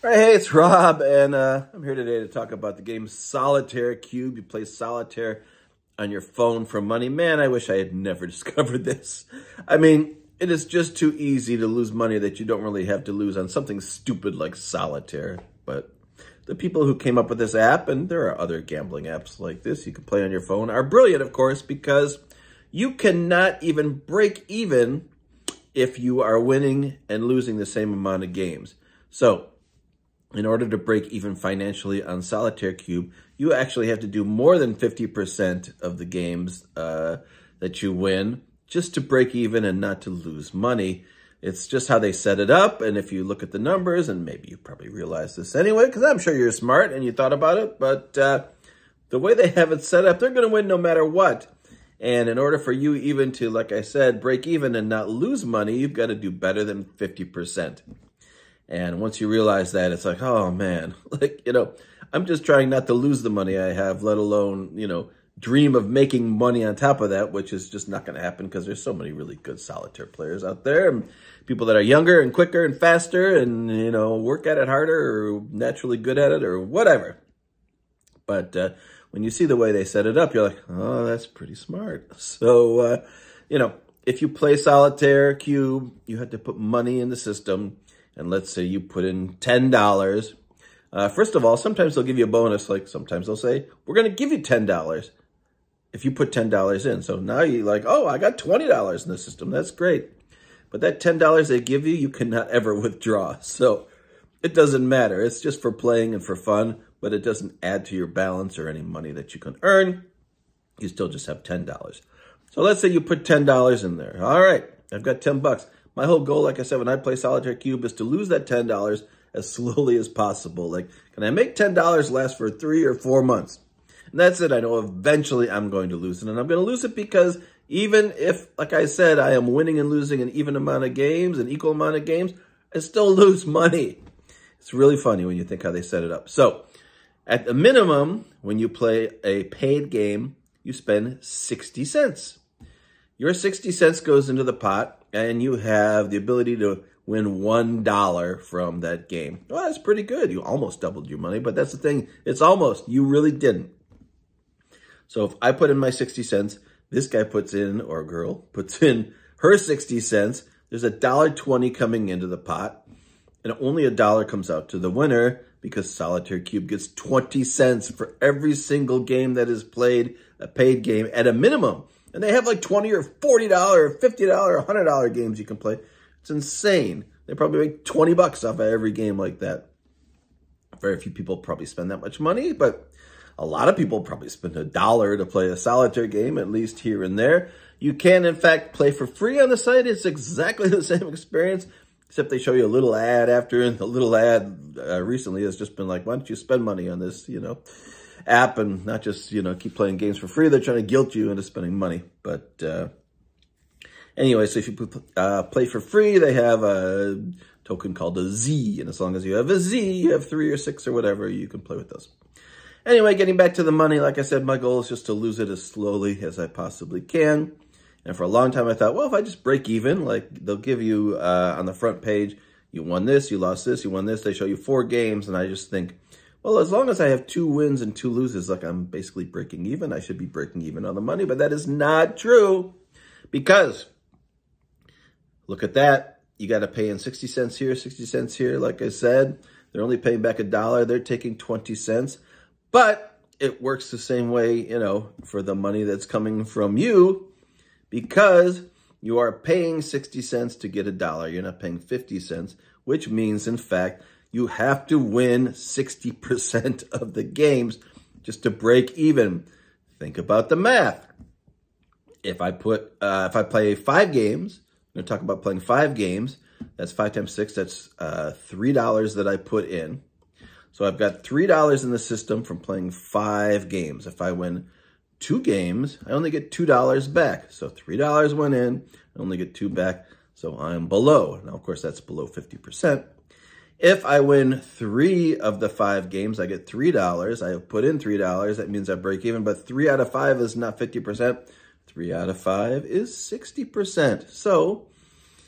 All right, hey, it's Rob, and I'm here today to talk about the game Solitaire Cube. You play solitaire on your phone for money. Man, I wish I had never discovered this. I mean, it is just too easy to lose money that you don't really have to lose on something stupid like solitaire. But the people who came up with this app, and there are other gambling apps like this you can play on your phone, are brilliant, of course, because you cannot even break even if you are winning and losing the same amount of games. So, in order to break even financially on Solitaire Cube, you actually have to do more than 50% of the games that you win just to break even and not to lose money. It's just how they set it up, and if you look at the numbers, and maybe you probably realize this anyway, because I'm sure you're smart and you thought about it, but the way they have it set up, they're going to win no matter what. And in order for you even to, like I said, break even and not lose money, you've got to do better than 50%. And once you realize that, it's like, oh man, I'm just trying not to lose the money I have, let alone, dream of making money on top of that, which is just not going to happen because there's so many really good solitaire players out there. And people that are younger and quicker and faster and, work at it harder or naturally good at it or whatever. But when you see the way they set it up, you're like, oh, that's pretty smart. So, if you play Solitaire Cube, you have to put money in the system. And let's say you put in $10. First of all, sometimes they'll give you a bonus. Like sometimes they'll say, we're going to give you $10 if you put $10 in. So now you're like, oh, I got $20 in the system. That's great. But that $10 they give you, you cannot ever withdraw. So it doesn't matter. It's just for playing and for fun, but it doesn't add to your balance or any money that you can earn. You still just have $10. So let's say you put $10 in there. All right, I've got $10. My whole goal, like I said, when I play Solitaire Cube is to lose that $10 as slowly as possible. Like, can I make $10 last for 3 or 4 months? And that's it. I know eventually I'm going to lose it. And I'm going to lose it because even if, like I said, I am winning and losing an even amount of games, an equal amount of games, I still lose money. It's really funny when you think how they set it up. So, at the minimum, when you play a paid game, you spend 60 cents. Your 60 cents goes into the pot, and you have the ability to win $1 from that game. Well, that's pretty good. You almost doubled your money, but that's the thing. It's almost. You really didn't. So if I put in my 60 cents, this guy puts in, or girl, puts in her 60 cents, there's $1.20 coming into the pot, and only $1 comes out to the winner because Solitaire Cube gets 20 cents for every single game that is played, a paid game, at a minimum. And they have like $20 or $40 or $50 or $100 games you can play. It's insane. They probably make 20 bucks off of every game like that. Very few people probably spend that much money, but a lot of people probably spend $1 to play a solitaire game, at least here and there. You can, in fact, play for free on the site. It's exactly the same experience, except they show you a little ad after, and the little ad recently has just been like, why don't you spend money on this, app and not just, keep playing games for free. They're trying to guilt you into spending money. But anyway, so if you play for free, they have a token called a Z. And as long as you have a Z, you have 3 or 6 or whatever, you can play with those. Anyway, getting back to the money, like I said, my goal is just to lose it as slowly as I possibly can. And for a long time, I thought, well, if I just break even, like they'll give you on the front page, you won this, you lost this, you won this. They show you 4 games. And I just think, well, as long as I have 2 wins and 2 loses, like I'm basically breaking even, I should be breaking even on the money. But that is not true because look at that. You got to pay in 60 cents here, 60 cents here. Like I said, they're only paying back $1. They're taking 20 cents. But it works the same way, for the money that's coming from you because you are paying 60 cents to get $1. You're not paying 50 cents, which means, in fact, you have to win 60% of the games just to break even. Think about the math. If I play 5 games, I'm going to talk about playing 5 games. That's 5 times 6. That's $3 that I put in. So I've got $3 in the system from playing 5 games. If I win 2 games, I only get $2 back. So $3 went in, I only get 2 back. So I'm below. Now, of course, that's below 50%. If I win 3 of the 5 games, I get $3. I put in $3. That means I break even. But 3 out of 5 is not 50%. 3 out of 5 is 60%. So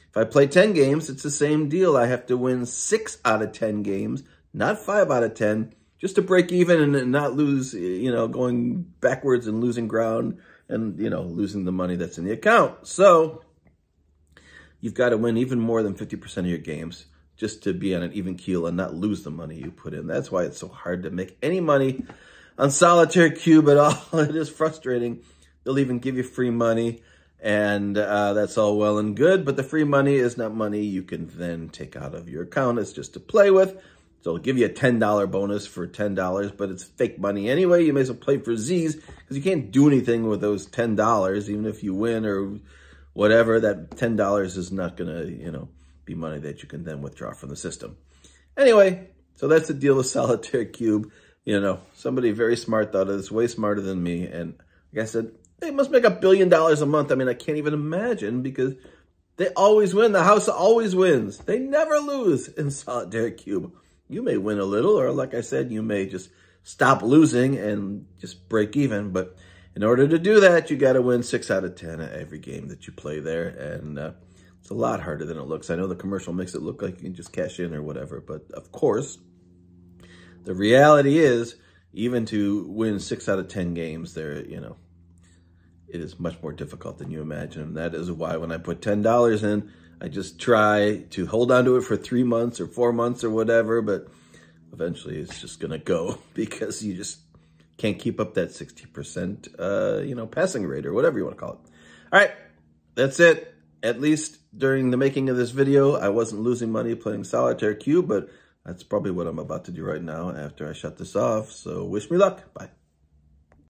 if I play 10 games, it's the same deal. I have to win 6 out of 10 games not 5 out of 10, just to break even and not lose, you know, going backwards and losing ground and, you know, losing the money that's in the account. So you've got to win even more than 50% of your games just to be on an even keel and not lose the money you put in. That's why it's so hard to make any money on Solitaire Cube at all. It is frustrating. They'll even give you free money, and that's all well and good, but the free money is not money you can then take out of your account. It's just to play with. So it'll give you a $10 bonus for $10, but it's fake money anyway. You may as well play for Z's because you can't do anything with those $10, even if you win or whatever. That $10 is not going to, you know, be money that you can then withdraw from the system. Anyway, so that's the deal with Solitaire Cube. You know, somebody very smart thought of this, way smarter than me. And like I said, they must make $1 billion a month. I mean, I can't even imagine because they always win. The house always wins. They never lose in Solitaire Cube. You may win a little, or like I said, you may just stop losing and just break even. But in order to do that, you got to win 6 out of 10 at every game that you play there. And it's a lot harder than it looks. I know the commercial makes it look like you can just cash in or whatever. But of course, the reality is, even to win 6 out of 10 games there, you know, it is much more difficult than you imagine. And that is why when I put $10 in, I just try to hold on to it for 3 months or 4 months or whatever, but eventually it's just going to go because you just can't keep up that 60%, you know, passing rate or whatever you want to call it. All right, that's it. At least during the making of this video, I wasn't losing money playing Solitaire Cube, but that's probably what I'm about to do right now after I shut this off. So wish me luck. Bye.